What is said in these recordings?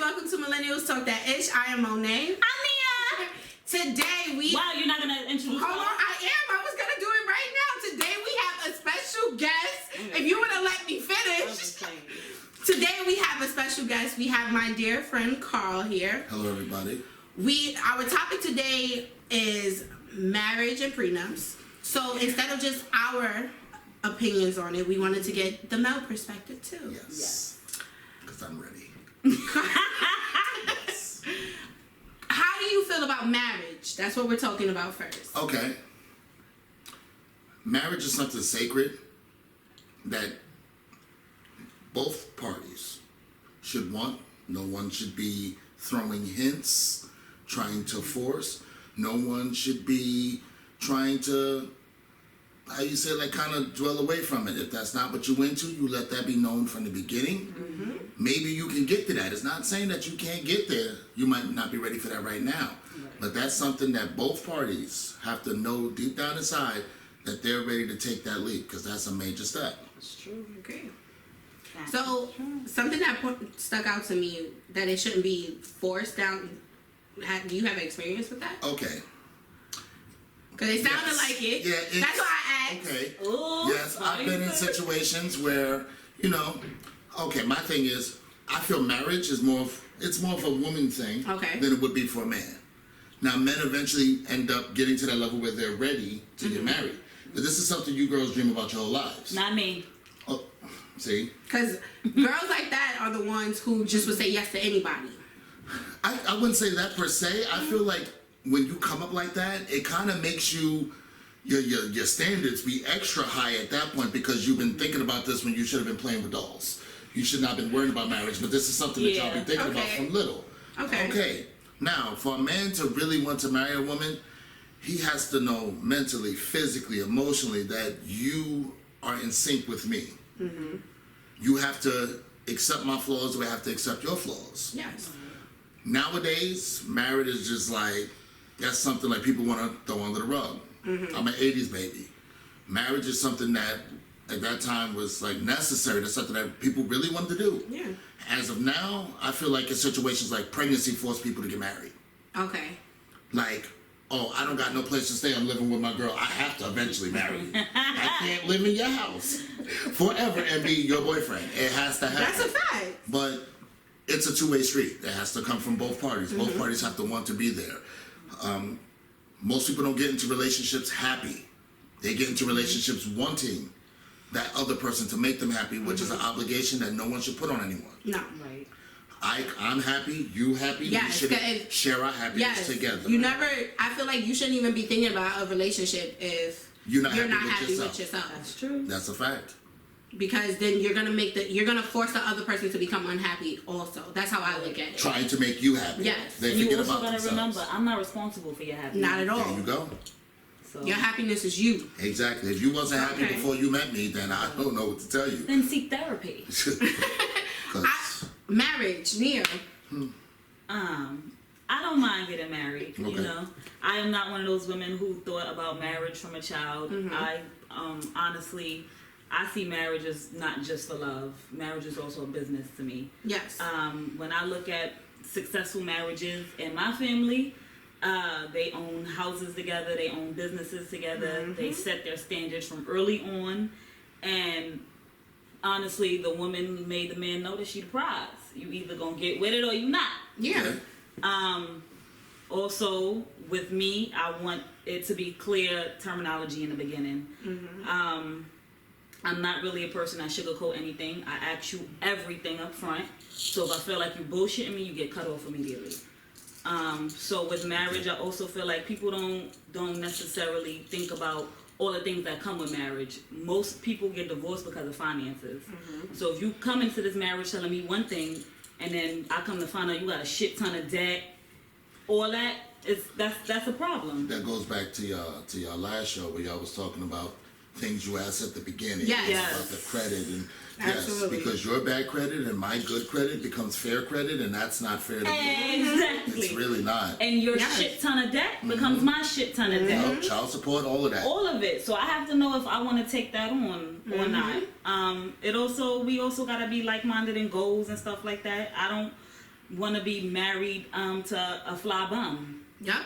welcome to Millennials Talk That Ish. I am Monet. I'm Nia. Today we... Wow, you're not going to introduce Hold on, I was going to do it right now. Today we have a special guest. If you want to let me finish. Today we have a special guest. We have my dear friend Carl here. Hello, everybody. Our topic today is marriage and prenups. So instead of just our opinions on it, we wanted to get the male perspective too. Yes. Because I'm ready. Yes. How do you feel about marriage? That's what we're talking about first. Okay. Marriage is something sacred that both parties should want. No one should be throwing hints, trying to force. No one should be trying to, how you say, like kind of dwell away from it. If that's not what you're into, you let that be known from the beginning. Mm-hmm. Maybe you can get to that. It's not saying that you can't get there. You might not be ready for that right now. Right. But that's something that both parties have to know deep down inside that they're ready to take that leap, because that's a major step. That's true. Okay. So something that stuck out to me, that it shouldn't be forced down. Do you have experience with that? Okay. Because it sounded like it. Yeah, that's why I asked. Okay. Ooh, yes, I've been in situations where, okay, my thing is, I feel marriage is more of a woman thing than it would be for a man. Now, men eventually end up getting to that level where they're ready to get married. But this is something you girls dream about your whole lives. Not me. Oh, see? Because girls like that are the ones who just would say yes to anybody. I wouldn't say that per se. I feel like when you come up like that, it kind of makes your standards be extra high at that point, because you've been thinking about this when you should have been playing with dolls. You should not have been worried about marriage, but this is something that y'all been thinking about from little. Okay. Now, for a man to really want to marry a woman, he has to know mentally, physically, emotionally that you are in sync with me. Mm-hmm. You have to accept my flaws, or I have to accept your flaws. Yes. Nowadays, marriage is just like, that's something like people want to throw under the rug. Mm-hmm. I'm an 80s baby. Marriage is something that at that time was like necessary. That's something that people really wanted to do. Yeah. As of now, I feel like in situations like pregnancy force people to get married. Okay. Like, oh, I don't got no place to stay. I'm living with my girl. I have to eventually marry you. I can't live in your house forever and be your boyfriend. It has to happen. That's a fact. But it's a two-way street. It has to come from both parties. Mm-hmm. Both parties have to want to be there. Most people don't get into relationships happy. They get into relationships wanting that other person to make them happy, which is an obligation that no one should put on anyone. No. Right. I'm happy, you happy, we should share our happiness together. I feel like you shouldn't even be thinking about a relationship if you're not happy with yourself. That's true. That's a fact. Because then you're gonna force the other person to become unhappy also. That's how I look at it. Trying to make you happy. Yes. They you also gotta remember, I'm not responsible for your happiness. Not at all. There you go. So. Your happiness is you. Exactly. If you wasn't happy before you met me, then I don't know what to tell you. Then seek therapy. Marriage, Nia. I don't mind getting married. Okay. I am not one of those women who thought about marriage from a child. Mm-hmm. I honestly, I see marriage as not just for love. Marriage is also a business to me. Yes. When I look at successful marriages in my family, they own houses together, they own businesses together, mm-hmm. They set their standards from early on, and honestly, the woman made the man know that she the prize. You either gonna get with it or you not. Yeah. Also, with me, I want it to be clear terminology in the beginning. Mm-hmm. I'm not really a person that sugarcoat anything. I ask you everything up front. So if I feel like you bullshitting me, you get cut off immediately. So with marriage, I also feel like people don't necessarily think about all the things that come with marriage. Most people get divorced because of finances. Mm-hmm. So if you come into this marriage telling me one thing, and then I come to find out you got a shit ton of debt, all that's a problem. That goes back to your last show where y'all was talking about things you asked at the beginning. Yes. About the credit and Absolutely. Yes, because your bad credit and my good credit becomes fair credit, and that's not fair to me. Exactly. It's really not. And your shit ton of debt becomes my shit ton of debt. Child support, all of that. All of it. So I have to know if I want to take that on or not. We also gotta be like-minded in goals and stuff like that. want to be married to a fly bum. Yep.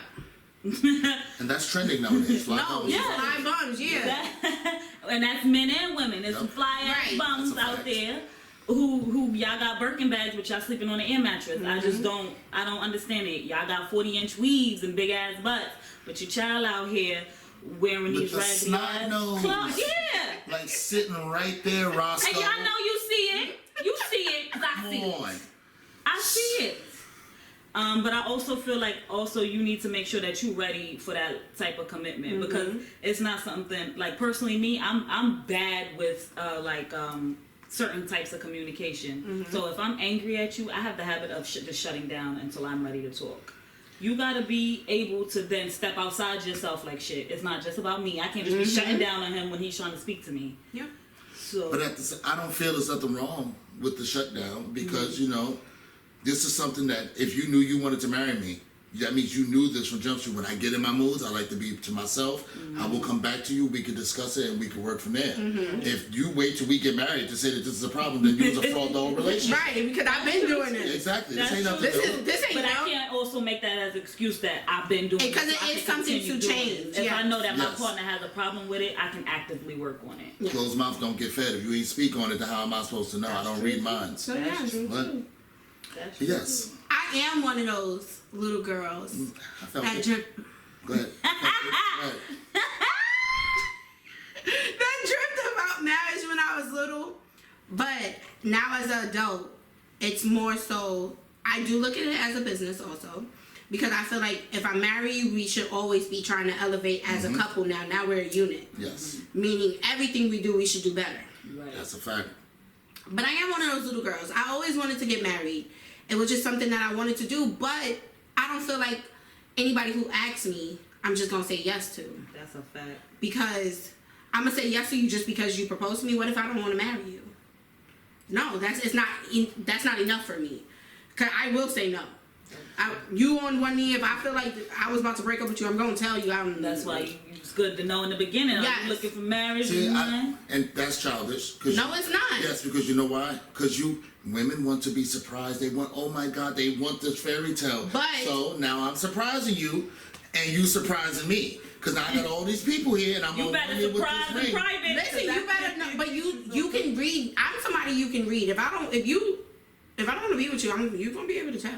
And that's trending nowadays. Fly No, bums. yeah, fly bums, yeah. And that's men and women. There's some fly ass Right. bums That's a out fact. there who y'all got Birkin bags, but y'all sleeping on an air mattress. I just don't understand it. Y'all got 40-inch weaves and big ass butts, but your child out here wearing With these the raggedy snot ass nose. clothes. Yeah. Like sitting right there, Roscoe. And y'all know you see it. You see it, 'cause I see Come on. it. I see it. But I also feel like you need to make sure that you're ready for that type of commitment because it's not something like personally me. I'm bad with certain types of communication. So if I'm angry at you, I have the habit of just shutting down until I'm ready to talk. You gotta be able to then step outside yourself like shit. It's not just about me. I can't just be shutting down on him when he's trying to speak to me. Yep. So, But I don't feel there's nothing wrong with the shutdown because, you know, this is something that if you knew you wanted to marry me, that means you knew this from Jump Street. When I get in my moods, I like to be to myself. I will come back to you. We can discuss it and we can work from there. If you wait till we get married to say that this is a problem, then you was a fraud the whole relationship. Right, because I've been doing it. Exactly. That's This ain't true. nothing to do. This ain't but I no. can't also make that as an excuse that I've been doing Because it. it so I is can something continue to doing change, it. If I know that my Yes. partner has a problem with it, I can actively work on it. Closed mouth don't get fed. If you ain't speak on it, then how am I supposed to know? I don't read minds. So yeah, That's true. What? That's true. Yes. I am one of those little girls I felt that it. dreamt Go ahead. Go ahead. that dreamt about marriage when I was little, but now as an adult, it's more so. I do look at it as a business also, because I feel like if I marry you, we should always be trying to elevate as a couple. Now we're a unit, Yes. meaning everything we do, we should do better. Right. That's a fact. But I am one of those little girls. I always wanted to get married. It was just something that I wanted to do, but I don't feel like anybody who asks me, I'm just gonna say yes to. That's a fact. Because I'm gonna say yes to you just because you proposed to me. What if I don't want to marry you? No, that's not enough for me. 'Cause I will say no. You on one knee. If I feel like I was about to break up with you, I'm gonna tell you. That's why it's good to know in the beginning. Are Yes. you looking for marriage? See, man? and that's childish. No, it's not. Yes, because you know why? Because women want to be surprised. They want, oh my God, they want this fairy tale. But- so now I'm surprising you, and you surprising me. Because I got all these people here, and I'm You gonna better win with surprise this in ring. private. Listen, you better know, but you can read. I'm somebody you can read. If I don't want to be with you, you're gonna be able to tell.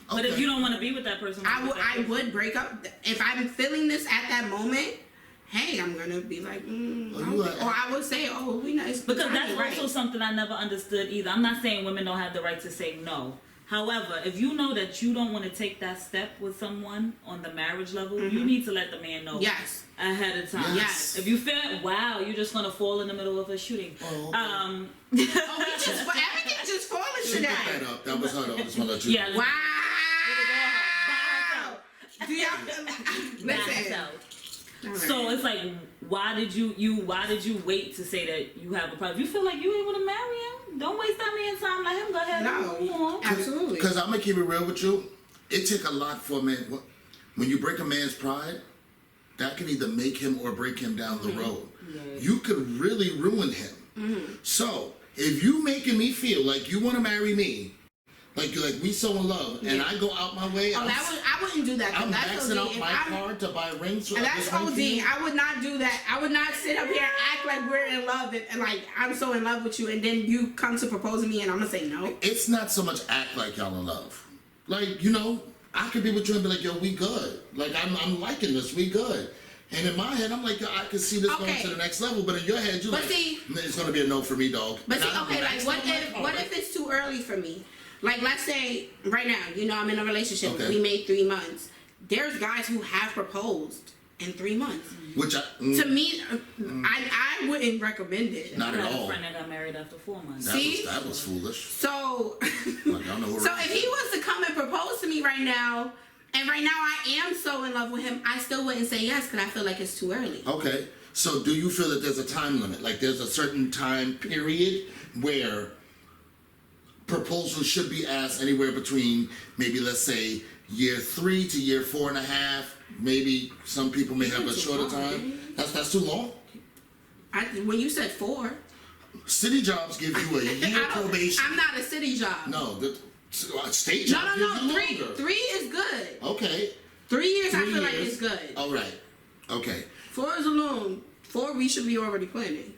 But if Okay. you don't want to be with that person, I would break up if I'm feeling this at that moment. Hey, I'm gonna be like, or I would say, oh, we nice. Because that's right. also something I never understood either. I'm not saying women don't have the right to say no. However, if you know that you don't want to take that step with someone on the marriage level, you need to let the man know Yes. ahead of time. Yes. If you feel, wow, you're just going to fall in the middle of a shooting. Oh, okay. Oh, everything just falling She today. put that up. That was her. Though. I just want to let you Yeah. know. Wow. By Do y'all listen? herself. All So right. it's like, why did you wait to say that you have a problem? If you feel like you ain't want to marry him, don't waste that man's time. Let him go ahead and move on. Absolutely. Because I'm going to keep it real with you. It take a lot for a man. When you break a man's pride, that can either make him or break him down the road. Yeah. You could really ruin him. So, if you making me feel like you want to marry me, like we so in love, and I go out my way, I wouldn't do that. I'm That's maxing OD. out If my I'm- card to buy rings. And that's OD. I would not do that. I would not sit up here and act like we're in love and like I'm so in love with you, and then you come to propose to me and I'm gonna say no. It's not so much act like y'all in love. Like, you know, I could be with you and be like, yo, we good. Like, I'm liking this, we good. And in my head, I'm like, yo, I can see this going Okay. to the next level. But in your head, you're But like, see- it's going to be a no for me, dog. But see, And I okay, like maxed what out my if card. it's too early for me? Like let's say right now, you know, I'm in a relationship. Okay. We made 3 months. There's guys who have proposed in 3 months. Which To me, I wouldn't recommend it. Not I at had a all. friend that got married after 4 months. See? That was foolish. So, Like, I know who so if he was to come and propose to me right now, and right now I am so in love with him, I still wouldn't say yes because I feel like it's too early. Okay. So do you feel that there's a time limit? Like there's a certain time period where proposals should be asked anywhere between maybe, let's say, year 3 to year 4.5. Maybe some people may have a Too shorter long, time. That's too long? When you said 4, City jobs give you a year probation. I'm not a city job. No, the state job No. gives you longer. 3 is good. Okay. 3 years, I 3 feel like years. is good. All right. Okay. 4 is alone. 4, we should be already planning.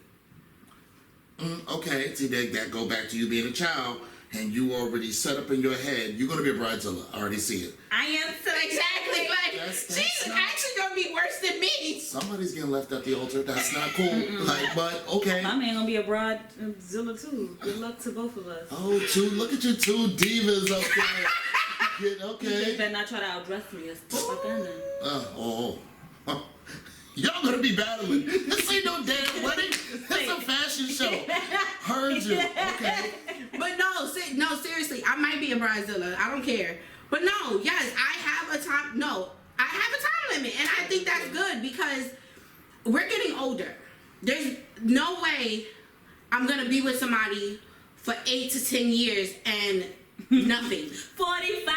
Okay. See, that go back to you being a child, and you already set up in your head. You're gonna be a bridezilla. I already see it. I am so Exactly. Like That's she's not- actually gonna be worse than me. Somebody's getting left at the altar. That's not cool. Like, but okay. My man gonna be a bridezilla too. Good luck to both of us. Oh, look at you two divas up there. You just Okay. better not try to outdress me. That's the fuck I know. Oh. Y'all gonna be battling. This ain't no damn wedding. It's a fashion show. Heard you. Okay. But no, seriously, I might be a bridezilla. I don't care. But no, yes, I have a time. No, I have a time limit, and I think that's good because we're getting older. There's no way I'm gonna be with somebody for 8 to 10 years and nothing. 45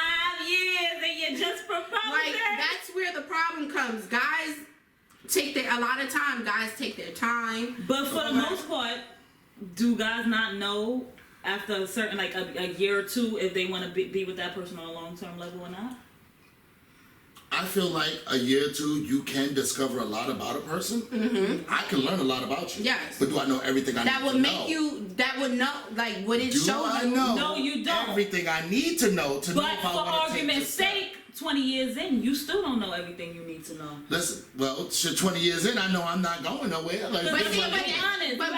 years and you just proposed. Like that's where the problem comes. Guys take a lot of time. Guys take their time. But for the most part, do guys not know after a certain, like a year or two, if they want to be with that person on a long-term level or not? I feel like a year or two, you can discover a lot about a person. Mm-hmm. I can learn a lot about you. Yes. But do I know everything I need to know? That would make you. That would know. Like would it Do show I you? know No, you don't. everything I need to know to know But if for I want to take argument's this step? sake, 20 years in, you still don't know everything you need to know. Listen, well, shit, 20 years in, I know I'm not going nowhere. Like, But But it's see, like, but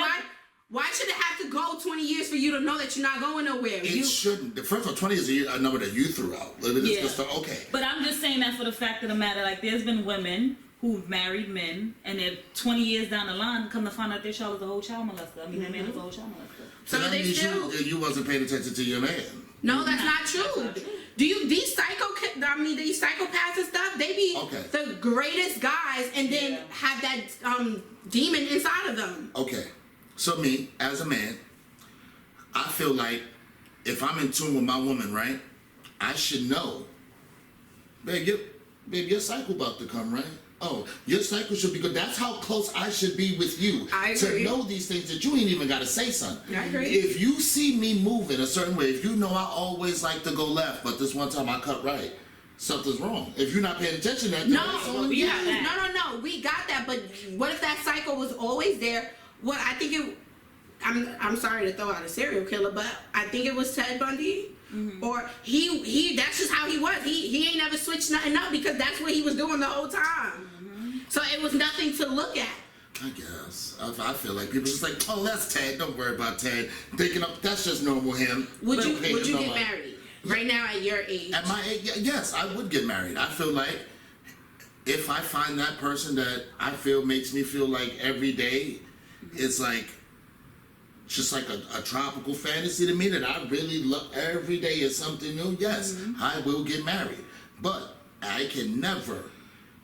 why should it have to go 20 years for you to know that you're not going nowhere? it shouldn't. First of all, 20 is a number that you threw out. Okay. But I'm just saying that for the fact of the matter, like there's been women who've married men, and they're 20 years down the line, come to find out their child is a whole child molester. I mean, their man is a whole child molester. So that they means still. you wasn't paying attention to your man. No, that's not true. Do you these psychopaths and stuff? They be Okay. the greatest guys, and then have that demon inside of them. Okay. So me, as a man, I feel like if I'm in tune with my woman, right, I should know. Babe, your cycle about to come, right? Oh, your cycle should be good. That's how close I should be with you. I agree. To know these things that you ain't even got to say something. I agree. If you see me moving a certain way, if you know I always like to go left, but this one time I cut right, something's wrong. If you're not paying attention to that, No, that's on we you. got that. no, we got that. But what if that cycle was always there? Well, I think it. I'm sorry to throw out a serial killer, but I think it was Ted Bundy. Mm-hmm. Or he that's just how he was. He ain't never switched nothing up because that's what he was doing the whole time. Mm-hmm. So it was nothing to look at. I guess. I feel like people just like, oh, that's Ted. Don't worry about Ted. Thinking of that's just normal him. Would you Don't pay him no get mind. married right now at your age? At my age, yes, I would get married. I feel like if I find that person that I feel makes me feel like every day, it's like just like a tropical fantasy to me that I really love. Every day is something new. Yes, I will get married, but I can never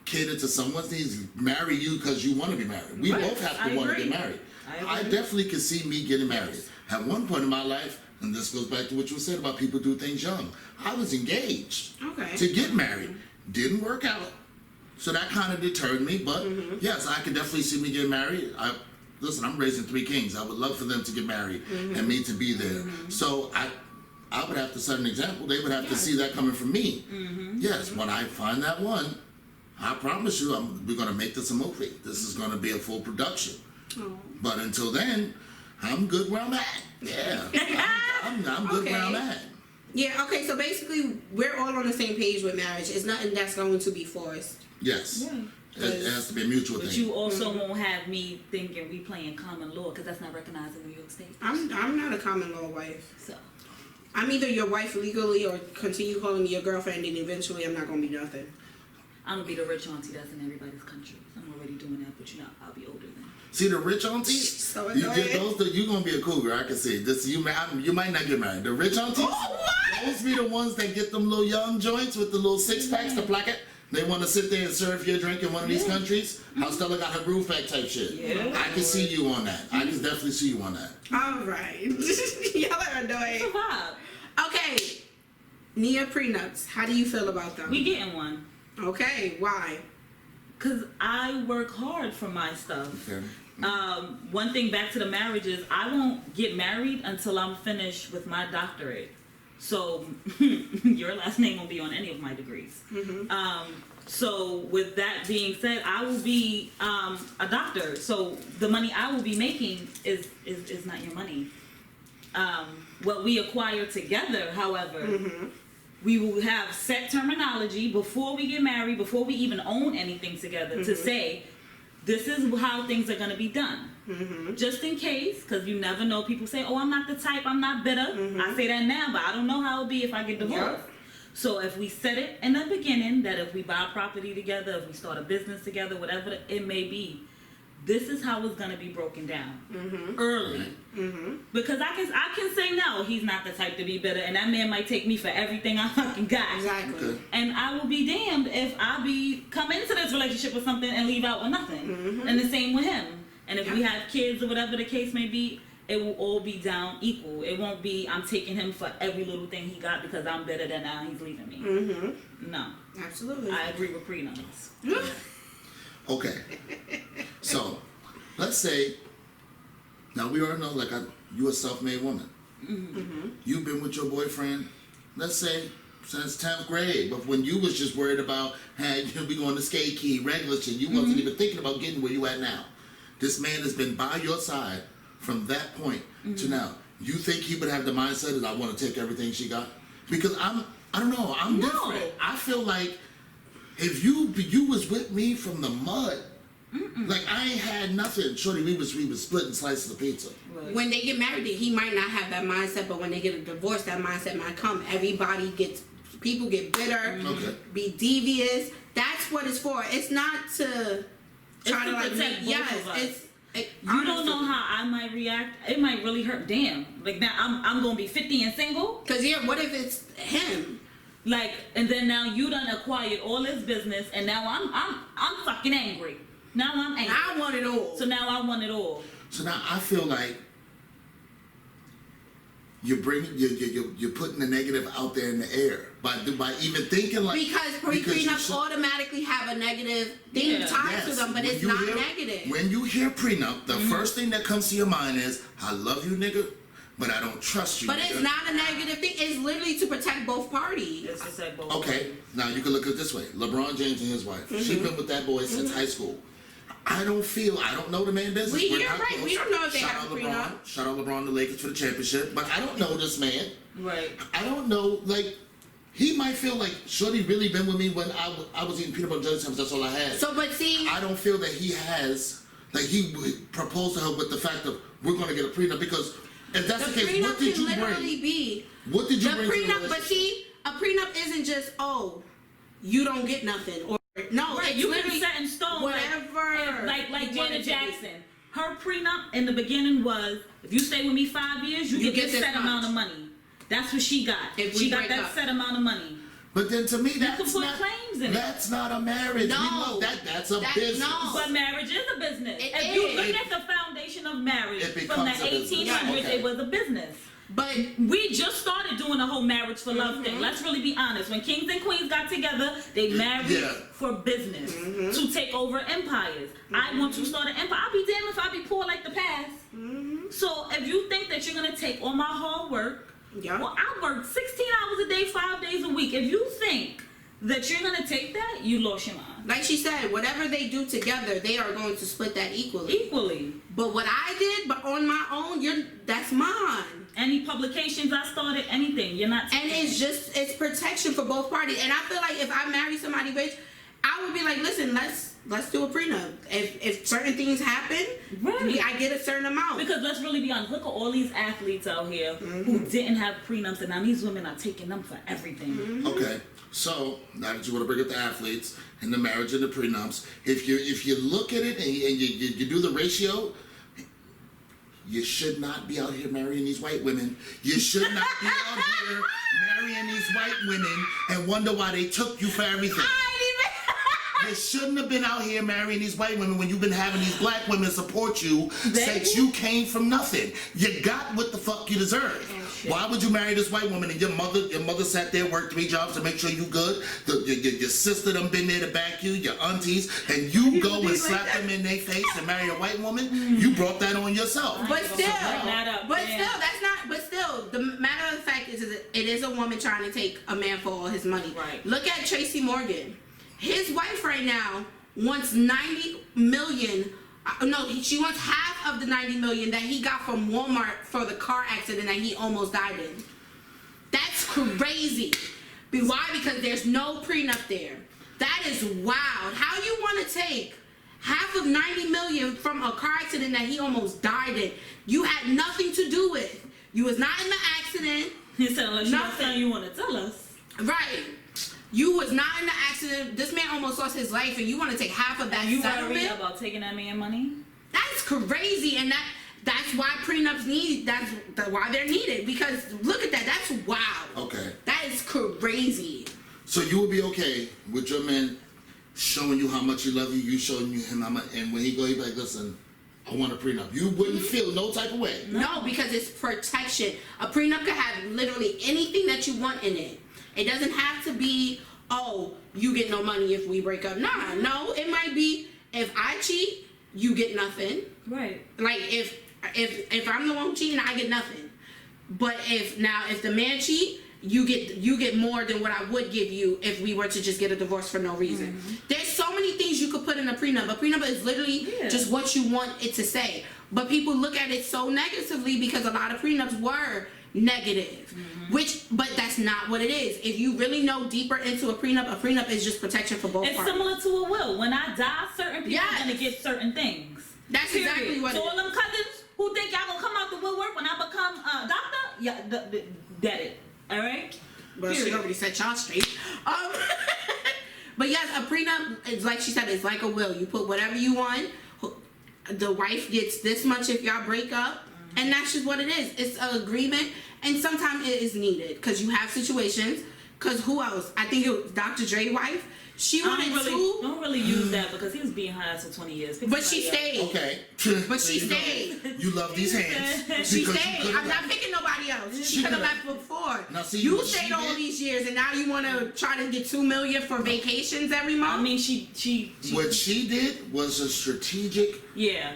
cater to someone's needs. Marry you because you want to be married. We Right. both have to I want to agree. get married. I agree. definitely could see me getting married. At one point in my life, and this goes back to what you said about people do things young, I was engaged Okay. to get married. Didn't work out. So that kind of deterred me, but yes, I could definitely see me getting married. Listen, I'm raising 3 kings. I would love for them to get married and me to be there. So I would have to set an example. They would have to see that coming from me. Yes, when I find that one, I promise you, we're going to make this a movie. This is going to be a full production. Oh. But until then, I'm good where I'm at. Yeah, I'm good where I'm at. Yeah, okay, so basically we're all on the same page with marriage. It's nothing that's going to be forced. Yes. Yeah. It has to be a mutual But thing. you also won't have me thinking we playing common law because that's not recognized in New York State. I'm not a common law wife. So I'm either your wife legally or continue calling me your girlfriend, and eventually I'm not going to be nothing. I'm gonna be the rich auntie that's in everybody's country. I'm already doing that, but I'll be older then. See the rich aunties? So You get annoying. those, you're gonna be a cougar. I can see this. You might not get married. The rich aunties, Oh, what? those be the ones that get them little young joints with the little 6-packs, the placket. They want to sit there and serve your drink in one of these countries. How Stella got her groove back type shit. Yeah. I can see you on that. I can definitely see you on that. All right. Y'all are annoying. It's a vibe. Okay. Nia prenups. How do you feel about them? We getting one. Okay. Why? Because I work hard for my stuff. Okay. One thing back to the marriages, I won't get married until I'm finished with my doctorate. So your last name won't be on any of my degrees. So with that being said, I will be a doctor. So the money I will be making is not your money. What we acquire together, however, we will have set terminology before we get married, before we even own anything together, to say, this is how things are going to be done. Just in case, because you never know. People say, oh, I'm not the type, I'm not bitter. I say that now, but I don't know how it'll be if I get divorced. So if we set it in the beginning, that if we buy a property together, if we start a business together, whatever it may be, this is how it's going to be broken down early. Because I can say, no, he's not the type to be bitter, and that man might take me for everything I fucking got. Exactly. Okay. And I will be damned if I come into this relationship with something and leave out with nothing. And the same with him. And if we have kids or whatever the case may be, it will all be down equal. It won't be, I'm taking him for every little thing he got because I'm better than now he's leaving me. No. Absolutely. I agree with prenups. Okay. So, let's say, now we already know, like, you a self-made woman. You've been with your boyfriend, let's say, since 10th grade. But when you was just worried about, hey, you'll be going to skate key, regular shit, you wasn't even thinking about getting where you at now. This man has been by your side from that point to now. You think he would have the mindset that I want to take everything she got? Because I don't know, I'm different. I feel like if you was with me from the mud, like I ain't had nothing. Shorty, we was splitting slices of pizza. Right. When they get married, he might not have that mindset, but when they get a divorce, that mindset might come. People get bitter, be devious. That's what it's for. It's not to try to like protect both of us. You don't know how I might react. It might really hurt. Damn. Like now, I'm gonna be 50 and single. Cause what if it's him? Like, and then now you done acquired all this business, and now I'm fucking angry. Now I'm angry. I want it all. So now I want it all. So now I feel like you're putting the negative out there in the air by even thinking like, because prenups automatically have a negative thing tied to them, but it's not negative. When you hear prenup, the first thing that comes to your mind is, I love you, nigga, but I don't trust you. But nigga. it's not a negative thing. It's literally to protect both parties. It's to protect both Okay, parties. now you can look at it this way. LeBron James and his wife. She's been with that boy since high school. I don't know the man business. We don't know if they have a prenup. Shout out LeBron, the Lakers for the championship. But I don't know this man. Right. I don't know, like, he might feel like, Shorty really been with me when I was eating peanut butter jelly sandwiches, that's all I had. So, but see, I don't feel that he has, like, he would propose to her with the fact of, we're going to get a prenup, because if that's the case, what did you bring? What did you bring to the relationship? But see, a prenup isn't just, oh, you don't get nothing, or no, Right, it's you literally can set in stone. whatever. Like Janet Jackson. Her prenup in the beginning was, if you stay with me 5 years, you get this set amount of money. That's what she got. She got that set amount of money. But then to me, that's put claims in it. That's not a marriage. No. That's a business. No. But marriage is a business. If you look at the foundation of marriage from the 1800s, it was a business. But we just started doing the whole marriage for love thing. Let's really be honest. When kings and queens got together, they married for business to take over empires. I want to start an empire. I'll be damned if I be poor like the past. So if you think that you're gonna take all my hard work, well, I work 16 hours a day, 5 days a week. If you think that you're gonna take that, you lost your mind. like she said, whatever they do together, they are going to split that equally. But what I did, but on my own, that's mine. Any publications I started, anything, you're not taking. And it's protection for both parties. And I feel like if I marry somebody rich, I would be like, listen, let's do a prenup. If certain things happen, I get a certain amount. Because let's really be honest, look at all these athletes out here who didn't have prenups, and now these women are taking them for everything. Okay, so now that you want to bring up the athletes and the marriage and the prenups, if you look at it and you do the ratio, you should not be out here marrying these white women. You should not be out here marrying these white women and wonder why they took you for everything. You shouldn't have been out here marrying these white women when you've been having these black women support you since you came from nothing. You got what the fuck you deserve. Why would you marry this white woman and your mother sat there, worked 3 jobs to make sure you good? Your sister done been there to back you, your aunties, and you go and slap them in their face and marry a white woman? You brought that on yourself. But still, the matter of the fact is that it is a woman trying to take a man for all his money. Right. Look at Tracy Morgan. His wife right now wants $90 million. She wants half of the $90 million that he got from Walmart for the car accident that he almost died in. That's crazy. Why? Because there's no prenup there. That is wild. How you want to take half of $90 million from a car accident that he almost died in? You had nothing to do with. You was not in the accident. He said, unless nothing you want to tell us. Right. You was not in the accident. This man almost lost his life, and you want to take half of that settlement? You worried about taking that man money? That's crazy, and that's why prenups why they're needed. Because look at that. That's wild. Okay. That is crazy. So you would be okay with your man showing you how much he loves you, you showing him how much, and when he go, he be like, listen, I want a prenup. You wouldn't feel no type of way. No, because it's protection. A prenup could have literally anything that you want in it. It doesn't have to be, oh, you get no money if we break up. Nah, no. It might be, if I cheat, you get nothing. Right. Like, if I'm the one cheating, I get nothing. But if the man cheat, you get more than what I would give you if we were to just get a divorce for no reason. Mm-hmm. There's so many things you could put in a prenup. A prenup is literally just what you want it to say. But people look at it so negatively because a lot of prenups were negative. Mm-hmm. But that's not what it is. If you really know deeper into a prenup is just protection for both parties. It's similar to a will. When I die, certain people are going to get certain things. That's exactly what it is. So all them cousins who think y'all going to come out the woodwork when I become a doctor, dead it. All right? Well, she already set y'all straight. But yes, a prenup is like she said, it's like a will. You put whatever you want. The wife gets this much if y'all break up, and that's just what it is. It's an agreement, and sometimes it is needed because you have situations. Because who else? I think it was Dr. Dre's wife. She wanted don't really use that because he was being her ass for 20 years. But she stayed. Okay. But she stayed. You love these hands. She stayed. I'm not picking nobody else. She could have left before. Now, see, you stayed all these years, and now you want to try to get $2 million for vacations every month. I mean, she what she did was a strategic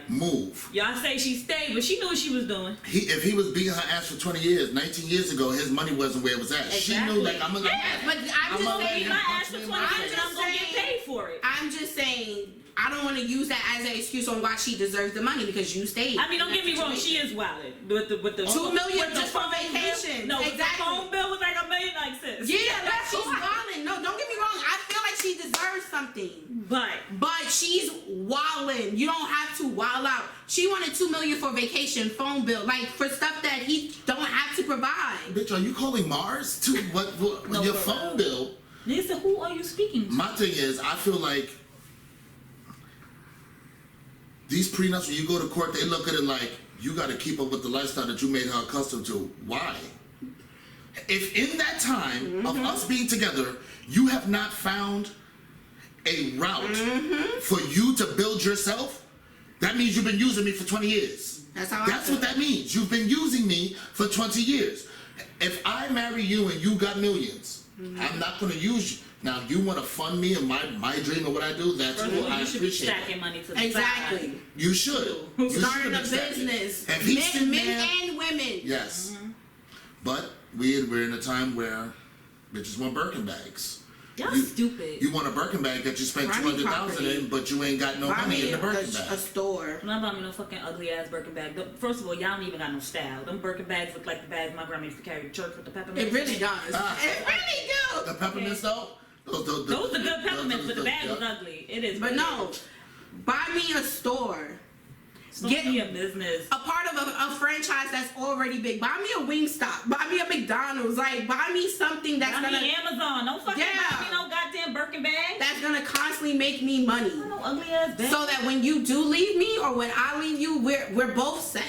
move. Y'all say she stayed, but she knew what she was doing. If he was beating her ass for 20 years, 19 years ago, his money wasn't where it was at. Exactly. She knew, like, I'm gonna beat my ass for 20 years, and I'm gonna get paid for it. I'm just saying, I don't want to use that as an excuse on why she deserves the money because you stayed. I mean, don't get me wrong, she is wilded with the $2 million just for vacation. No, exactly. The phone bill was like $1 million, like sis. Yeah, but she's wilding. No, don't get me wrong. I feel like she deserves something. But she's wilding. You don't have to wild out. She wanted $2 million for vacation, phone bill, like for stuff that he don't have to provide. Bitch, are you calling Mars to your phone bill? Lisa, who are you speaking to? My thing is, I feel like these prenups, when you go to court, they look at it like you got to keep up with the lifestyle that you made her accustomed to. Why? If in that time of us being together, you have not found a route for you to build yourself, that means you've been using me for 20 years. That's what that means. You've been using me for 20 years. If I marry you and you got millions, I'm not going to use you. Now, you want to fund me and my dream of what I do, that's cool. I appreciate it. You should be stacking money to the Exactly. side. You should. Starting a business. Men and women. Yes. But we're in a time where bitches want Birkin bags. Y'all stupid. You want a Birkin bag that you spent $200,000 in, but you ain't got no money in the Birkin bag. A store. I'm not buying me no fucking ugly ass Birkin bag. First of all, y'all don't even got no style. Them Birkin bags look like the bags my grandma used to carry to church with the peppermint. It really does. It really do. The peppermints though? Those are good peppermints, but the bag was ugly. It is. But no, buy me a store. Get me a business. A part of a franchise that's already big. Buy me a Wingstop. Buy me a McDonald's. Like, buy me something that's buy me Amazon. Don't fucking buy me no goddamn Birkin bag. That's gonna constantly make me money. No ugly ass bag. So that when you do leave me or when I leave you, we're both set.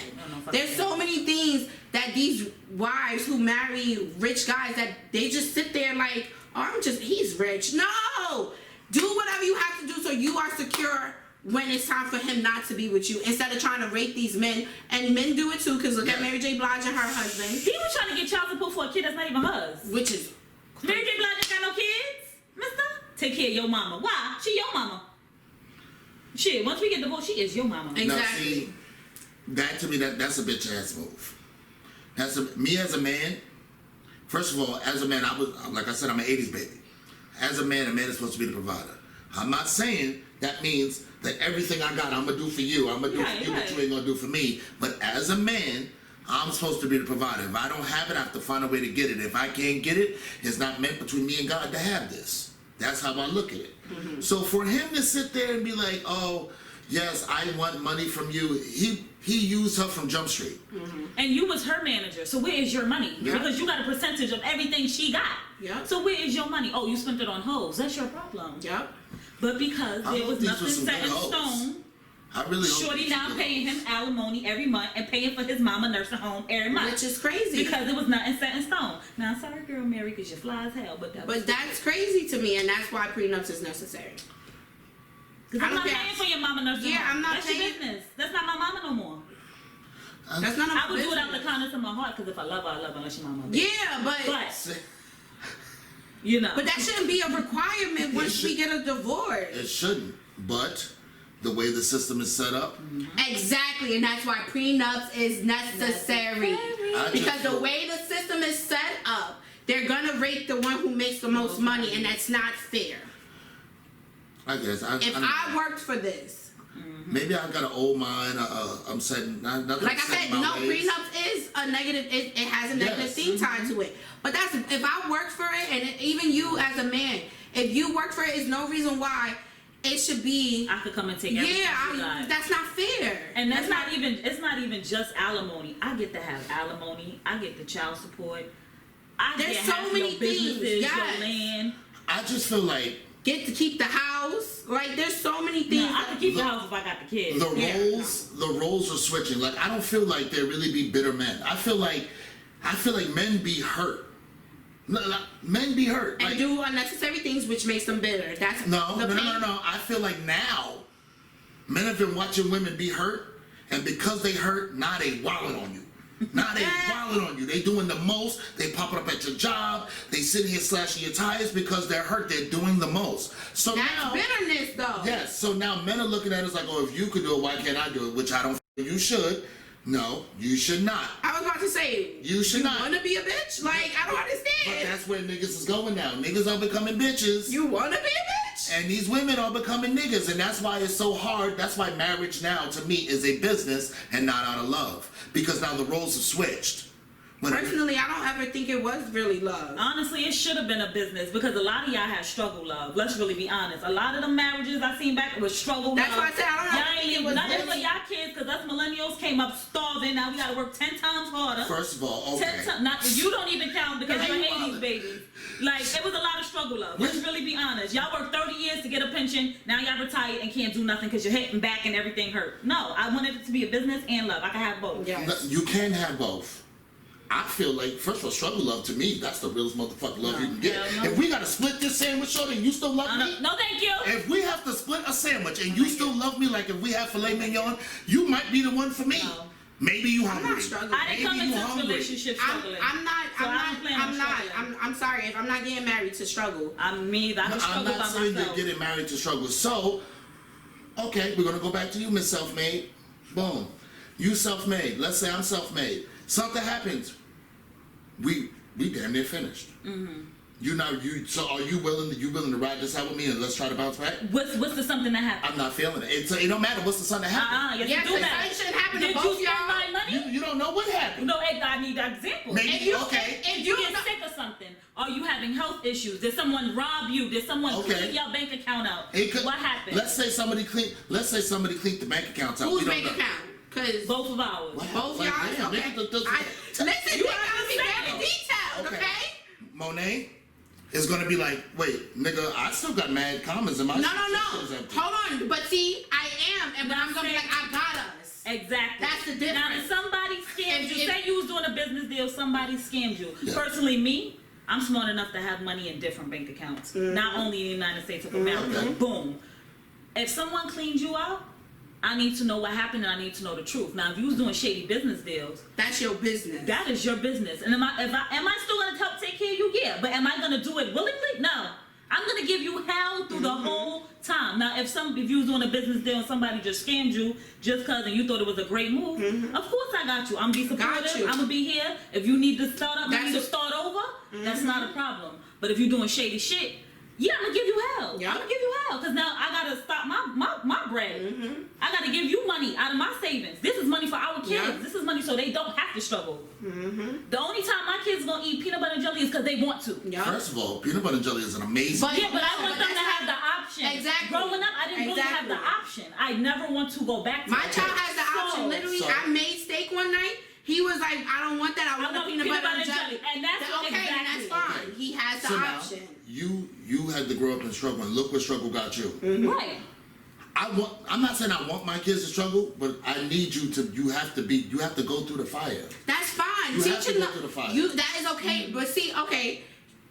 There's so many things that these wives who marry rich guys that they just sit there like, oh, he's rich. No! Do whatever you have to do so you are secure when it's time for him not to be with you, instead of trying to rate these men. And men do it too, because look at Mary J. Blige and her husband. He was trying to get child support for a kid that's not even hers. Which is Mary J. Blige ain't got no kids, mister. Take care of your mama. Why? She your mama. Shit, once we get divorced, she is your mama. Exactly. Now, see, that to me, that's a bitch ass move. Me as a man, first of all, as a man, like I said, I'm an 80s baby. As a man is supposed to be the provider. I'm not saying that means that everything I got, I'm going to do for you. I'm going to do for you what you ain't going to do for me. But as a man, I'm supposed to be the provider. If I don't have it, I have to find a way to get it. If I can't get it, it's not meant between me and God to have this. That's how I look at it. Mm-hmm. So for him to sit there and be like, oh, yes, I want money from you. He used her from Jump Street. Mm-hmm. And you was her manager. So where is your money? Yeah. Because you got a percentage of everything she got. Yeah. So where is your money? Oh, you spent it on hoes. That's your problem. Yep. But because there was nothing set in hoes. stone, I really Shorty now paying him alimony every month and paying for his mama nursing home every month. Which is crazy. Because it was nothing set in stone. Now, sorry, girl, Mary, because you fly as hell. But that's crazy to me, and that's why prenups is necessary. Because I'm not paying for your mama nursing home. I'm not That's paying. your business. That's not my mama no more. That's not I would do it out the kindness of my heart, because if I love her, I love her, unless your mama. Yeah, But you know. But that shouldn't be a requirement once we get a divorce. It shouldn't. But the way the system is set up. Exactly, and that's why prenups is necessary. Because the way the system is set up, they're gonna rate the one who makes the most money, and that's not fair. I guess. If I worked for this. Maybe I've got an old mind. I'm saying nothing. Like I said, no, prenups is a negative. It has a negative thing tied to it. But that's if I worked for it, and even you as a man, if you work for it, is no reason why it should be. I could come and take everything. Yeah, that's not fair. And that's not even. It's not even just alimony. I get to have alimony. I get the child support. There's so many things. Your land. I just feel like. Get to keep the house. Like there's so many things. No, I can keep the house if I got the kids. The roles are switching. Like I don't feel like there really be bitter men. I feel like men be hurt. Men be hurt. And like, do unnecessary things which makes them bitter. That's no. I feel like now men have been watching women be hurt, and because they hurt, now they wilding on you. Now they wilding on you. They doing the most. They popping up at your job. They sitting here slashing your tires because they're hurt. They're doing the most. So that's now, bitterness, though. Yes. So now men are looking at us like, oh, if you could do it, why can't I do it? Which I don't feel you should. No, you should not. I was about to say, you should not. You want to be a bitch? Like, I don't understand. But that's where niggas is going now. Niggas are becoming bitches. You want to be a bitch? And these women are becoming niggas. And that's why it's so hard. That's why marriage now, to me, is a business and not out of love. Because now the roles have switched. Personally, I don't ever think it was really love. Honestly, it should have been a business because a lot of y'all had struggle love. Let's really be honest. A lot of the marriages I seen back was struggle That's love. why I said I don't know. Y'all ain't leave nothing for y'all kids because us millennials came up starving. Now we got to work 10 times harder. First of all, okay. 10 times. You don't even count because you're 80s babies. Like, it was a lot of struggle love. Let's really be honest. Y'all worked 30 years to get a pension. Now y'all retired and can't do nothing because you're hitting back and everything hurt. No, I wanted it to be a business and love. I can have both. Yes. You can have both. I feel like, first of all, struggle love to me, that's the realest motherfucking love you can get. No. If we gotta split this sandwich, shorty, and you still love me? No, thank you. If we have to split a sandwich and you still love me, like if we have filet mignon, you might be the one for me. No. Maybe you hungry. I'm not struggling. I didn't come into this relationship struggling. I'm sorry. If I'm not getting married to struggle. I'm not saying you're getting married to struggle. So, okay, we're gonna go back to you, Miss Self-Made. Boom. You self-made. Let's say I'm self-made. Something happens. We damn near finished. So are you willing to ride this out with me and let's try to bounce back? What's the something that happened? I'm not feeling it. It don't matter what's the something that happened. Yes, Yes, it shouldn't happen to both you spend my money? You don't know what happened. No, I need an example. Maybe, If you get sick or something, are you having health issues? Did someone rob you? Did someone clean your bank account out? What happened? Let's say somebody cleaned the bank accounts out. Whose bank account? Because both of ours. Both y'all. Okay. Listen, you gotta be very detailed, okay? Monet is gonna be like, wait, nigga, I still got mad comments in my. No. Hold on, but see, I am, but I'm gonna be like, I got us. Exactly. That's the difference. Now, if somebody scammed you, say you was doing a business deal, somebody scammed you. Yeah. Personally, me, I'm smart enough to have money in different bank accounts, not only in the United States of America. Boom. if someone cleaned you out, I need to know what happened and I need to know the truth. Now, if you was doing shady business deals, that's your business. that is your business. And am I still gonna help take care of you? Yeah. But am I gonna do it willingly? No. I'm gonna give you hell through the whole time. Now, if you was doing a business deal and somebody just scammed you just cause and you thought it was a great move, of course I got you. I'm gonna be supportive. I'm gonna be here. If you need to start up, you need to start over. That's not a problem. But if you're doing shady shit, yeah, I'm gonna give you hell. Yep. I'm gonna give you hell because now I gotta stop my bread. I gotta give you money out of my savings. This is money for our kids. Yep. This is money so they don't have to struggle. The only time my kids gonna eat peanut butter and jelly is because they want to. Yep. First of all, peanut butter and jelly is an amazing. But I want them to have the option. Exactly. Growing up, I didn't really have the option. I never want to go back to My that. child has the option. Literally, I made steak one night. He was like, I don't want that. I want the peanut butter and jelly. And that's okay, and that's fine. Okay. He has the So now, option. you had to grow up and struggle, and look where struggle got you. Right. I'm not saying I want my kids to struggle, but I need you to. You have to go through the fire. That's fine. You have to Teaching go through the fire. that is okay. But see, okay,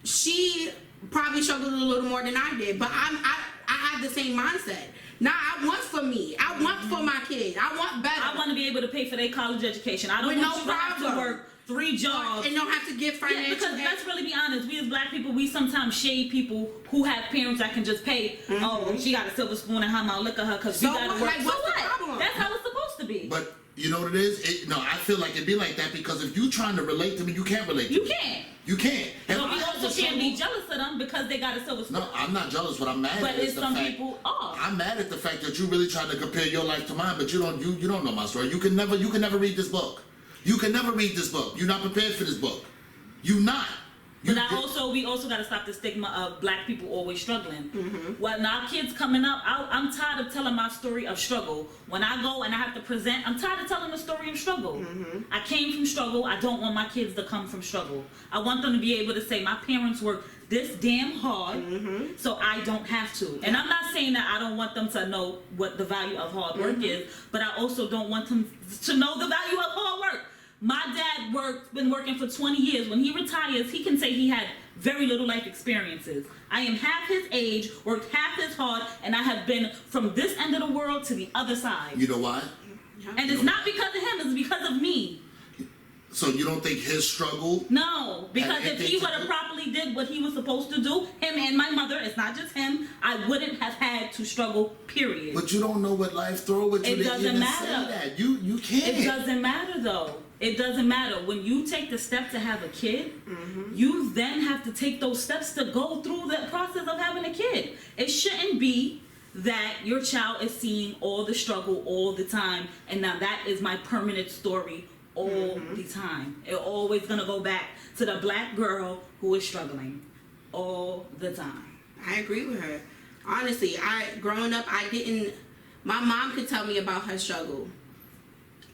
she probably struggled a little more than I did, but I have the same mindset. Now I want for me. I want for my kids. I want better. I want to be able to pay for their college education. I don't With want no you to have to problem. work 3 jobs. and don't have to give financial. Yeah, because let's really be honest, we as black people, we sometimes shade people who have parents that can just pay. Oh, she got a silver spoon in her mouth. Look at her because we So got to what? work. Like, So what's the what? problem? That's how it's supposed to be. But you know what it is? No, I feel like it'd be like that because if you trying to relate to me, you can't relate to You me. can't. You can't. If But I we had also to can't be struggle- jealous of them because they got a silver spoon. No, I'm not jealous. What I'm mad But at is it's the some fact. people are. I'm mad at the fact that you really trying to compare your life to mine, but you don't know my story. You can never read this book. You can never read this book. You're not prepared for this book. You not. But we also got to stop the stigma of black people always struggling. Well, now kids coming up, I'm tired of telling my story of struggle. When I go and I have to present, I'm tired of telling the story of struggle. I came from struggle. I don't want my kids to come from struggle. I want them to be able to say, my parents worked this damn hard, so I don't have to. And I'm not saying that I don't want them to know what the value of hard work is, but I also don't want them to know the value of hard work. My dad been working for 20 years. When he retires, he can say he had very little life experiences. I am half his age, worked half as hard, and I have been from this end of the world to the other side. You know why? And it's not because of him, it's because of me. So you don't think his struggle? No, because And if he anything would to have do- properly did what he was supposed to do, him and my mother, it's not just him, I wouldn't have had to struggle, period. But you don't know what life throw at you. It to doesn't even matter. Say that. You can't. It doesn't matter though. It doesn't matter. When you take the step to have a kid, you then have to take those steps to go through the process of having a kid. It shouldn't be that your child is seeing all the struggle all the time, and now that is my permanent story all the time. It's always gonna go back to the black girl who is struggling all the time. I agree with her. Honestly, growing up, my mom could tell me about her struggle.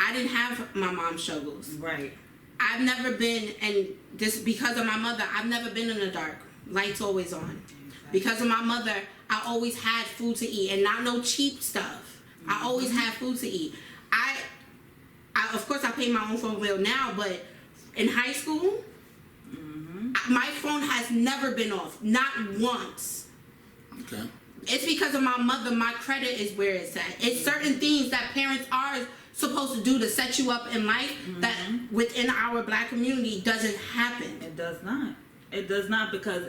I didn't have my mom's struggles. Right. I've never been, and this because of my mother, I've never been in the dark. Lights always on. Because of my mother, I always had food to eat, and not no cheap stuff. I always had food to eat. I of course I pay my own phone bill now, but in high school, my phone has never been off, not once. Okay. It's because of my mother. My credit is where it's at. It's certain things that parents are supposed to do to set you up in life that within our black community doesn't happen. It does not. It does not because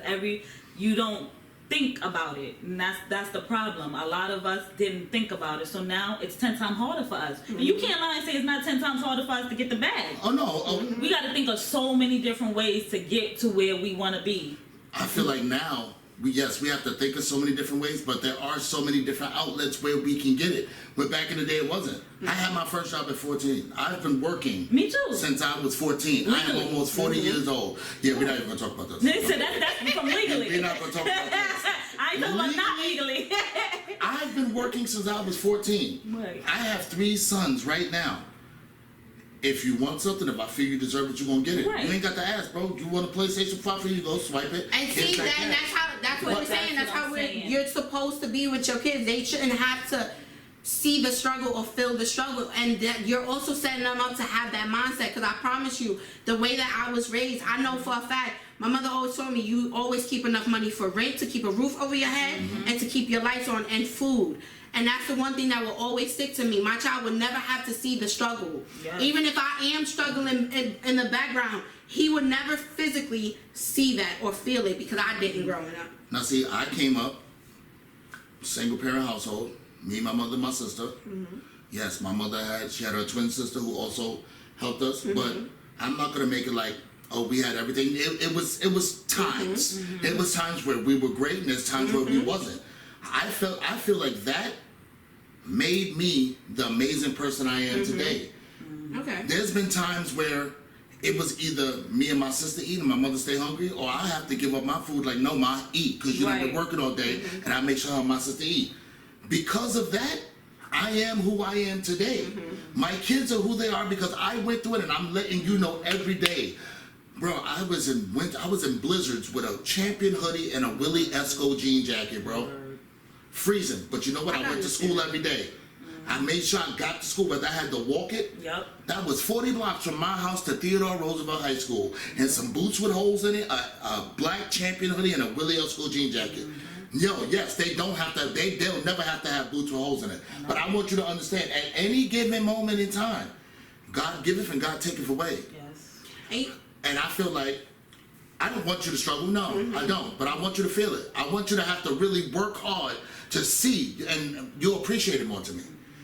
you don't think about it, and that's the problem. A lot of us didn't think about it, so now it's 10 times harder for us. And you can't lie and say it's not 10 times harder for us to get the bag. Oh no. Oh, We got to think of so many different ways to get to where we want to be. I feel like now, we have to think of so many different ways, but there are so many different outlets where we can get it. But back in the day, it wasn't. I had my first job at 14. I've been working Me too. since I was 14. I am Legally. almost 40 years old. Yeah, we're not even going to talk about this. Listen, that's from legally. We're not going to talk about this. I ain't talking about not legally. I've been working since I was 14. Right. I have 3 sons right now. If you want something, if I feel you deserve it, you're going to get it. Right. You ain't got to ask, bro. You want a PlayStation 5 for you, go swipe it. And see, It's like that's what we're saying. That's how you're supposed to be with your kids. They shouldn't have to see the struggle or feel the struggle, and that you're also setting them up to have that mindset. Because I promise you, the way that I was raised, I know for a fact My mother always told me you always keep enough money for rent, to keep a roof over your head, and to keep your lights on and food. And that's the one thing that will always stick to me. My child would never have to see the struggle. Yes. Even if I am struggling in the background, he would never physically see that or feel it because I didn't growing up. Now see, I came up single parent household. Me, my mother, my sister. Yes, my mother had her twin sister who also helped us. But I'm not gonna make it like, oh, we had everything. It was times. It was times where we were great, and there's times where we wasn't. I feel like that made me the amazing person I am today. Okay. There's been times where it was either me and my sister eating, my mother stay hungry, or I have to give up my food. Like, no, ma, eat, because you've been working all day, and I make sure her and my sister eat. Because of that, I am who I am today. My kids are who they are because I went through it, and I'm letting you know every day. Bro, I was in blizzards with a Champion hoodie and a Willie Esco jean jacket, bro. Freezing. But you know what? I went to school every day. I made sure I got to school, but I had to walk it. Yep. That was 40 blocks from my house to Theodore Roosevelt High School. And some boots with holes in it, a black Champion hoodie, and a Willie Esco jean jacket. Yo, yes, they'll never have to have boots with holes in it. But I want you to understand, at any given moment in time, God giveth and God taketh away. Yes. And I feel like, I don't want you to struggle. No, I don't. But I want you to feel it. I want you to have to really work hard to see, and you'll appreciate it more to me.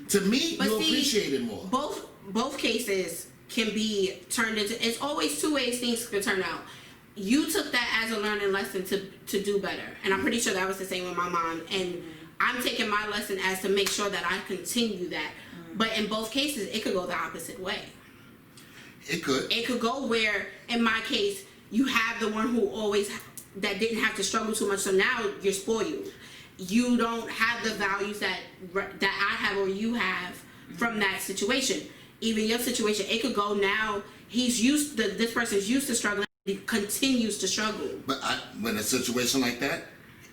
To me, But you'll see, appreciate it more. Both cases can be turned into. It's always two ways things can turn out. You took that as a learning lesson to do better, and I'm pretty sure that was the same with my mom. And I'm taking my lesson as to make sure that I continue that. But in both cases, it could go the opposite way. It could. It could go where, in my case, you have the one who always that didn't have to struggle too much, so now you're spoiled. You don't have the values that I have or you have from that situation. Even your situation, it could go now. This person's used to struggling. He continues to struggle. But when a situation like that,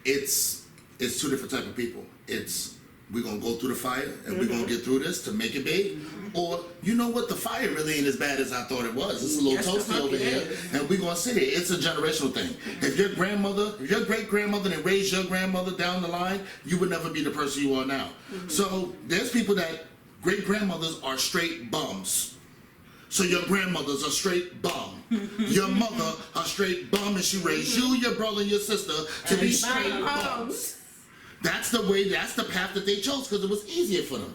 it's two different type of people. It's, we're gonna go through the fire and we're gonna get through this to make it big. Or, you know what, the fire really ain't as bad as I thought it was. It's a little toasty over here, and we're gonna sit here. It's a generational thing. If your great grandmother that raised your grandmother down the line, you would never be the person you are now. So there's people that great grandmothers are straight bums. So your grandmother's a straight bum. Your mother a straight bum, and she raised you, your brother, and your sister to be straight bums. That's the path that they chose because it was easier for them.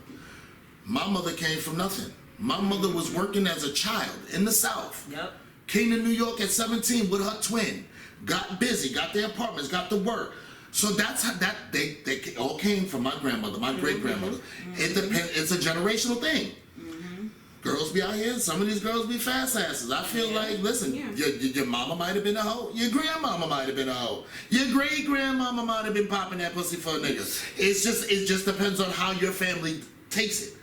My mother came from nothing. My mother was working as a child in the South. Yep. Came to New York at 17 with her twin. Got busy, got their apartments, got to work. So that's how they all came from my grandmother, my great grandmother. It depends. It's a generational thing. Girls be out here. Some of these girls be fast asses. I feel like, listen, your mama might have been a hoe. Your grandmama might have been a hoe. Your great grandmama might have been popping that pussy for a nigga. It just depends on how your family takes it.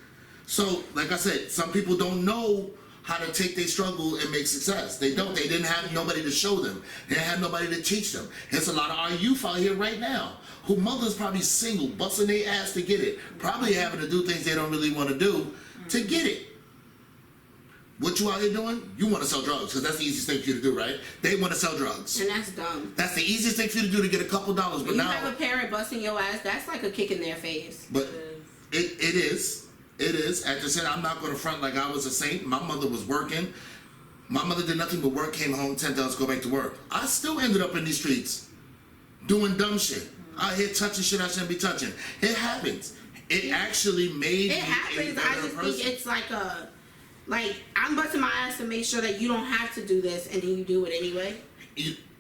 So, like I said, some people don't know how to take their struggle and make success. They don't. They didn't have nobody to show them. They didn't have nobody to teach them. There's a lot of our youth out here right now who mothers probably single, busting their ass to get it, probably having to do things they don't really want to do to get it. What you out here doing? You want to sell drugs because that's the easiest thing for you to do, right? They want to sell drugs. And that's dumb. That's the easiest thing for you to do to get a couple dollars. But when you now have a parent busting your ass, that's like a kick in their face. But it is. It is. As I said, I'm not going to front like I was a saint. My mother was working. My mother did nothing but work, came home, $10, go back to work. I still ended up in these streets doing dumb shit. Out here touching shit I shouldn't be touching. It happens. It actually made me a better I just person. think it's like I'm busting my ass to make sure that you don't have to do this, and then you do it anyway.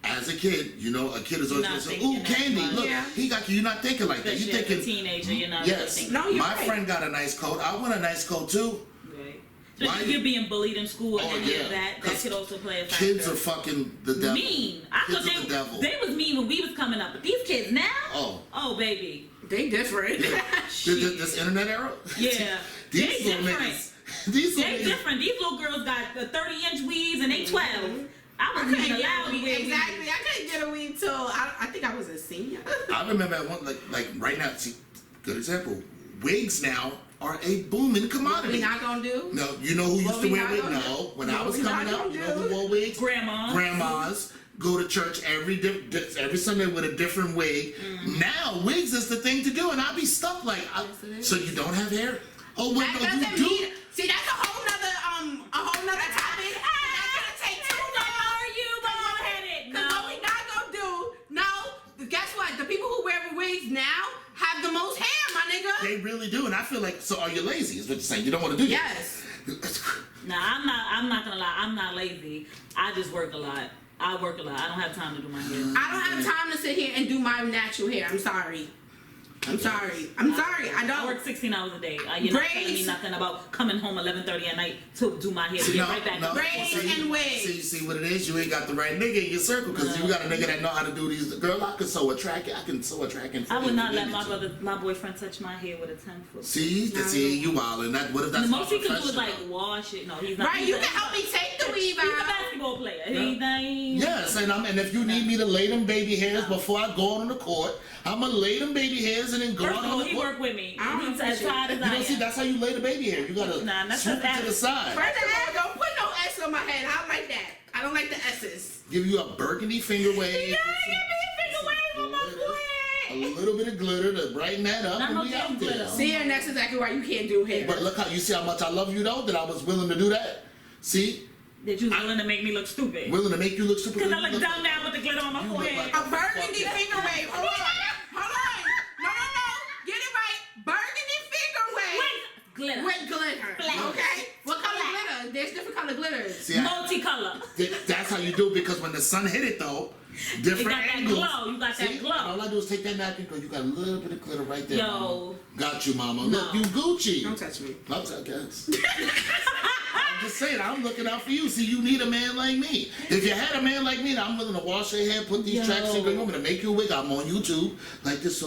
As a kid, you know, a kid is always going to say, ooh, candy, look, he got you. You're not thinking like that. You're thinking, as a teenager, you're not yes, thinking. No, you're my right. friend got a nice coat. I want a nice coat too. Right. So if you're being bullied in school and yeah. that could also play a factor. Kids are fucking the devil. Mean. I kids thought are the devil. they was mean when we was coming up, but these kids now, oh baby, they different. This internet era? Yeah. These they little different. niggas. These They different. These little girls got the 30-inch weaves and they 12. I wasn't even allowed to wear exactly. weaves. I couldn't get a weave till I think I was a senior. I remember at one like right now. See, good example. Wigs now are a booming commodity. What we not gonna do? No, you know who used to wear wigs? No, when I was coming up, you know who wore wigs? Grandmas. Grandmas. go to church every Sunday with a different wig. Now wigs is the thing to do, and I'll be stuck like, so you don't have hair? Oh, wait, That no, you doesn't do. mean. See, that's a whole nother topic. That's gonna take too long. You bald-headed. Because what we not gonna do? No. Guess what? The people who wear wigs now have the most hair, my nigga. They really do, and I feel like, so are you lazy? Is what you're saying? You don't want to do Yes. Nah, I'm not gonna lie. I'm not lazy. I just work a lot. I work a lot. I don't have time to do my hair. I don't have time to sit here and do my natural hair. I'm sorry. I don't. I work 16 hours a day. You're not telling me nothing about coming home 11:30 at night to do my hair. Get right back. Braids and wigs. See what it is? You ain't got the right nigga in your circle because you got a nigga that know how to do these. Girl, I can sew a track. I would not let my boyfriend touch my hair with a 10-foot. See, you wildin'. That what if that's the most he can do is professional? like wash it. No, he's not. Right, you can help me take the weave out. He's a basketball player. Yes, and if you need me to lay them baby hairs before I go on the court, I'm gonna lay them baby hairs and then go First on of all, the he court. work with me. I don't He's as tired as You I don't am. see, that's how you lay the baby hair. You gotta that's swoop it to the side. First of all, don't put no S on my head. I don't like that. I don't like the S's. Give you a burgundy finger wave. Yeah, give me a finger wave on my A forehead. little bit of glitter to brighten that up, Not and no we damn out there. glitter. See, and that's exactly why you can't do hair. But look how you see how much I love you though, that I was willing to do that. See, That you willing to make me look stupid. willing to make you look super. Because I look dumb now with the glitter on my You look forehead. like A burgundy finger wave. Hold on. No. Get it right. Burgundy finger wave. Glitter. With glitter. Flash. Okay? What color Flash. glitter? There's different color glitters. See, Multicolor. that's how you do it because when the sun hit it though, different You got that angles. glow. You got that See, glow. all I do is take that napkin because you got a little bit of glitter right there. Yo. Mama. Got you, mama. No. Look, you Gucci. Don't touch me. I guess. I'm just saying, I'm looking out for you. See, you need a man like me. If you had a man like me, I'm willing to wash your hair, put these tracks in. You want me to make you a wig? I'm on YouTube like this.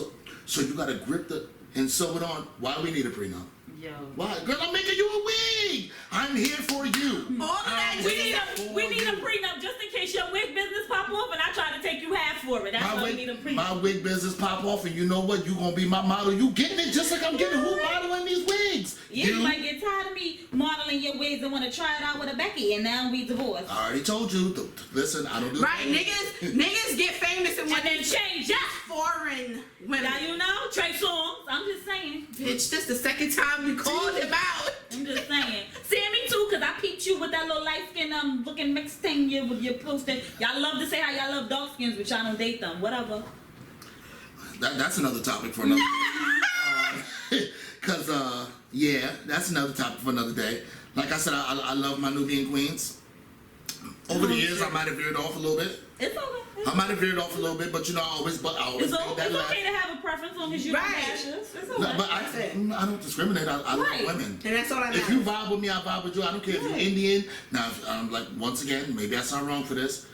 So you gotta grip and sew it on. Why we need a prenup? Yo. Why, girl? I'm making you a wig. I'm here for you. All of that We need a prenup just in case your wig business pop off and I try to take you half for it. That's why we need a prenup. My wig business pop off, and you know what? You gonna be my model. You getting it just like I'm getting. Who modeling these wigs? You might get tired of me modeling your wigs and want to try it out with a Becky, and now we divorced. I already told you. Listen, I don't do Right, niggas get famous and And then change up. foreign women. Now you know Trey Songz. I'm just saying. Bitch, this the second time you called him out. I'm just saying. See me too, cause I peeped you with that little light skin looking mixed thing you with your posting. Y'all love to say how y'all love dark skins, but y'all don't date them. Whatever. That's another topic for another day. Yeah, that's another topic for another day. Like I said, I love my Nubian queens. Over the years, I might have veered off a little bit. It's okay. I might have veered off a little bit, but you know, I always It's, made that left. okay to have a preference as long as you Right. don't bash us. It's okay. No, but I don't discriminate. I Right. love women. And that's all I If know. you vibe with me, I vibe with you. I don't care if you're Indian. Now, like once again, maybe I sound wrong for this.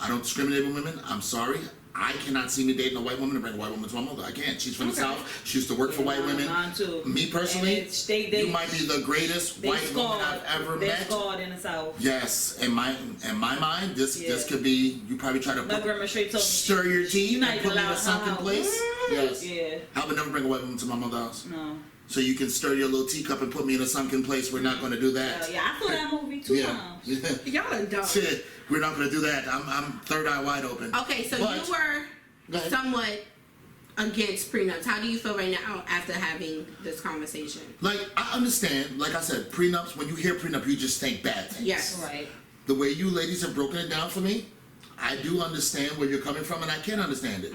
I don't discriminate with women. I'm sorry. I cannot see me dating a white woman and bring a white woman to my mother. I can't. She's from the South. She used to work for white women. Mine too. Me personally, And they you might be the greatest they white woman I've ever They're met. scarred in the South. Yes, in my mind, this could be. You probably try to My grandma straight told me. stir your tea You're not and even put me in a allowed sunken her place. Yes. Yeah. I would never bring a white woman to my mother's house. No. So you can stir your little teacup and put me in a sunken place. We're not going to do that. Yeah, I saw that movie 2 times. Yeah. Y'all are dumb. Shit, we're not going to do that. I'm third eye wide open. Okay, so But- you were Go ahead. somewhat against prenups. How do you feel right now after having this conversation? Like, I understand. Like I said, prenups, when you hear prenup, you just think bad things. Yes. Right. The way you ladies have broken it down for me, I do understand where you're coming from, and I can understand it.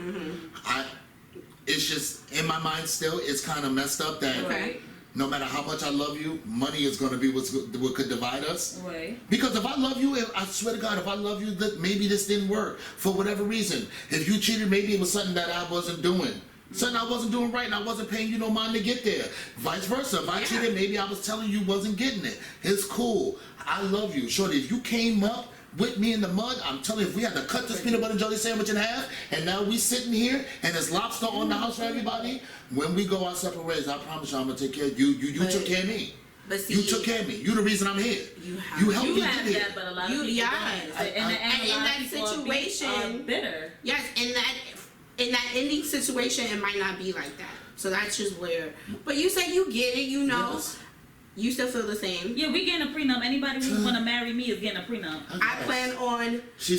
It's just, in my mind still, it's kind of messed up that Okay. no matter how much I love you, money is going to be what could divide us. Right. Because if I love you, I swear to God, if I love you, that maybe this didn't work for whatever reason. If you cheated, maybe it was something that I wasn't doing. Something I wasn't doing right, and I wasn't paying you no mind to get there. Vice versa. If I cheated, maybe I was telling you wasn't getting it. It's cool. I love you. Shorty, if you came up with me in the mud, I'm telling you, if we had to cut this peanut butter and jelly sandwich in half, and now we sitting here, and there's lobster on the house for everybody, when we go our separate ways, I promise you I'm going to take care of you. You took care of me. But see, You took care of me. You the reason I'm here. You have- You helped You me have get here. that, but a lot of You- people yes. don't. And in that people situation- are bitter. yes, in that ending situation, it might not be like that. So that's just where. But you say you get it, you know. Yes. You still feel the same? Yeah, we getting a prenup. Anybody who want to marry me is getting a prenup. I plan on. She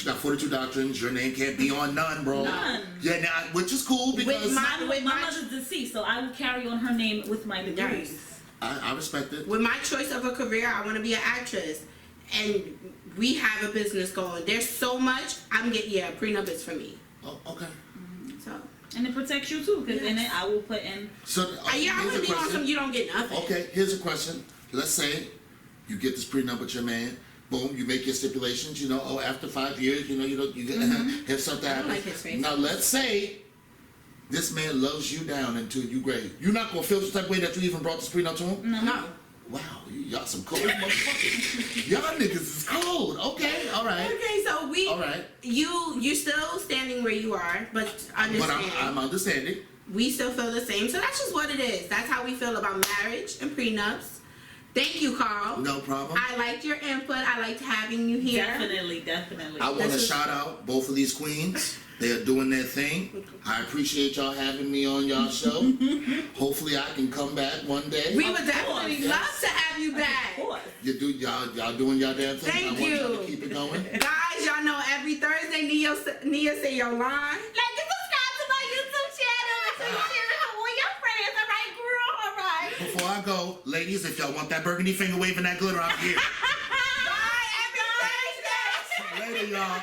got 42 doctrines. Your name can't be on none, bro. None. Yeah, now, which is cool because My mother's deceased, so I will carry on her name with my degrees. Yes. I respect it. With my choice of a career, I want to be an actress, and we have a business going. There's so much. Prenup is for me. Oh, okay. So. And it protects you too, because in it I will put in. So I here's would a be on some. question. You don't get nothing. Okay, here's a question. Let's say you get this prenup with your man. Boom, you make your stipulations. You know, after 5 years, you get if something I don't happens. like his face. Now let's say this man loves you down until you grade. You're not gonna feel the type of way that you even brought this prenup to him. No. Wow, y'all some cold motherfuckers. Y'all niggas is cold. Okay, all right. Okay, so we. All right. You still standing where you are, but understand. But I'm understanding. We still feel the same. So that's just what it is. That's how we feel about marriage and prenups. Thank you, Carl. No problem. I liked your input. I liked having you here. Definitely. I want to shout out both of these queens. They are doing their thing. I appreciate y'all having me on y'all show. Hopefully I can come back one day. We would definitely love to have you back. Y'all doing y'all damn thing. Thank I want y'all you. to keep it going. Guys, y'all know every Thursday Nia say your line. Like and subscribe to my YouTube channel. So you share it with your friends. All right, girl. All right. Before I go, ladies, if y'all want that burgundy finger waving that glitter, I'm here. Bye, every Thursday. Later, y'all.